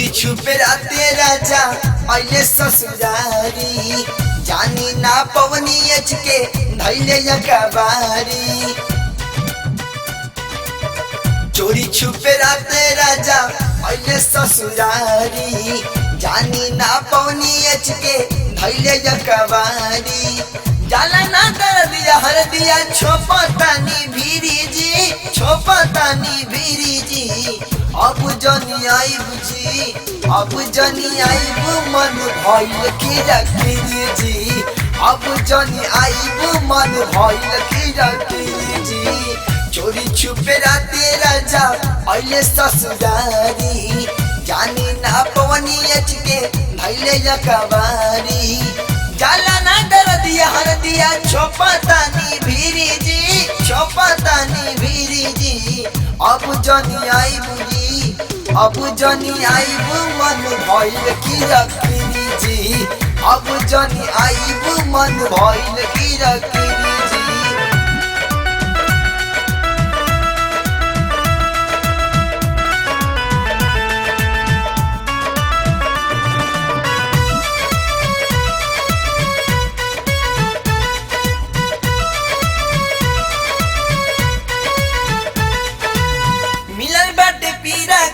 चोरी छुपे राते राजा आइले ससुरारी, जानी ना पवनी के धैले यकबारी। चोरी छुपे राते राजा आइले ससुरारी, जानी ना पवनी के धैले यकबारी। जाला ना कर दिया हर दिया छोपतानी भीरी जी, छोपतानी भीरी जी। अब जनी आई बुझी, अब जनी आई मन भइल किरकिरी जी, अब जनी आई मन भइल किरकिरी जी। चोरी छुपे राते राजा आइले ससुरारी, जानी ना पवनी के धैले यकबारी। जाला ना डर दिया हर दिया छोपतानी भीरी जी, छोपतानी भीरी जी। अब जनी आई बुझी, अब जनी आई मन भइल किरकिरी जी, अब जनी आई मन भइल किरकिरी जी।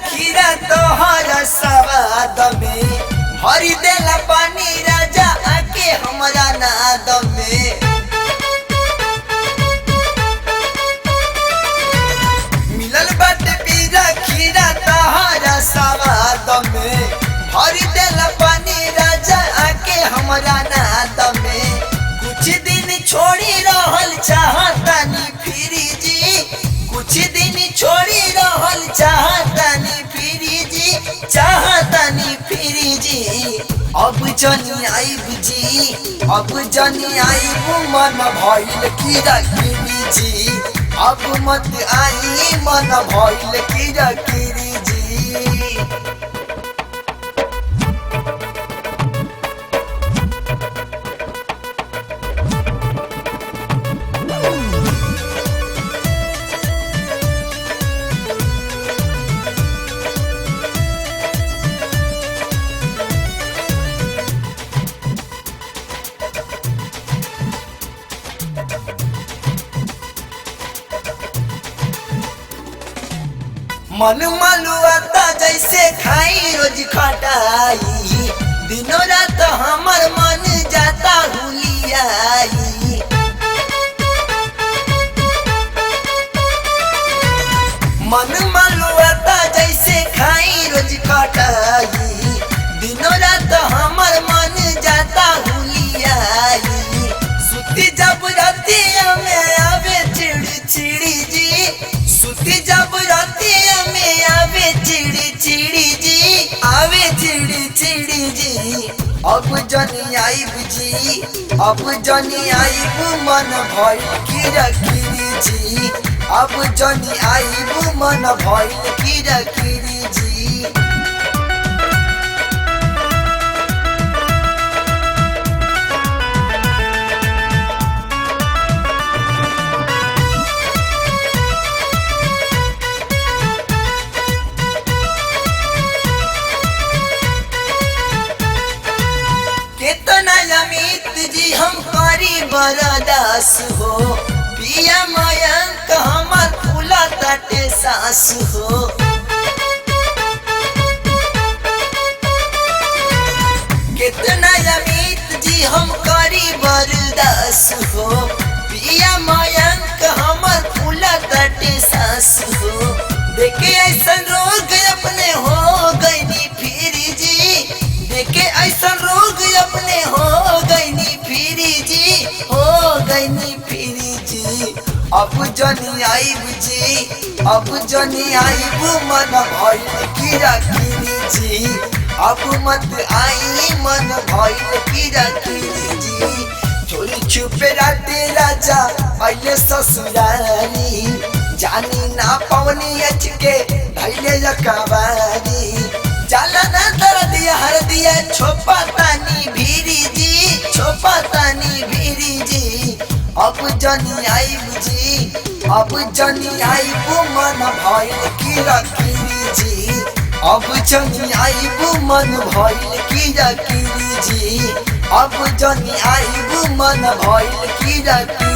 खीरा तोहरा सवाद में भरी देला पानी राजा आके हमारा नाद में। मिलल बाटे पीरा खीरा तोहरा सवाद में भरी देला पानी राजा आके हमारा नाद में। कुछ दिन छोड़ी रहल चाहतानी फिरी जी, कुछ दिन छोड़ी रहल चाहतानी फिरी जी, चाहतानी फिरी जी। अब जनी आई बुझी, अब जनी आई मन भइल किरकिरी जी, अब मत आई मन भइल किरकिरी जी। मन मलुआता जैसे खाई रोज खटाई, दिनों रात हमर मन जाता हुलियाई। मन मलुआता जैसे खाई रोज खटाई, दिनों रात हमर मन जाता हुलियाई। सुती जब रातिया में आवे चिड़ी जी, सुती जब रातिया में आवे चिड़ी जी, आवे चिड़ी जी। अब जनी आई बुझी, अब जनी आई मन भइल किरकिरी जी, अब जनी आई मन भइल किरकिरी जी। कितना अमित जी हम करी बरदास हो, पिया मयंक हमर फूला तटे सास हो। कितना अमित जी हम करी बरदास हो, पिया मयंक हमर फूला तटे सास हो। देखे ऐसा रोग अपने हो गईनी फिरी जी, देखे ऐसा रोग अपने हो गईनी फिरी जी, हो गईनी फिरी जी। अब जनी आई बुझी, अब जनी आई मन भइल किरकिरी जी, अब मत आई मन भइल किरकिरी जी। चोरी छुपे राते राजा आइले ससुरारी, जानी ना पवनी के धैले यकबारी। जाला ना कर दिया हर दिया छोपतानी भीरी जी, छोपतानी भीरी जी। अब जनी आई बुझी, अब जनी आई मन भइल किरकिरी जी, अब जनी आइबू मन भइल कीरा कीरी जी, अब जनी आइबू मन भइल कीरा कीरी।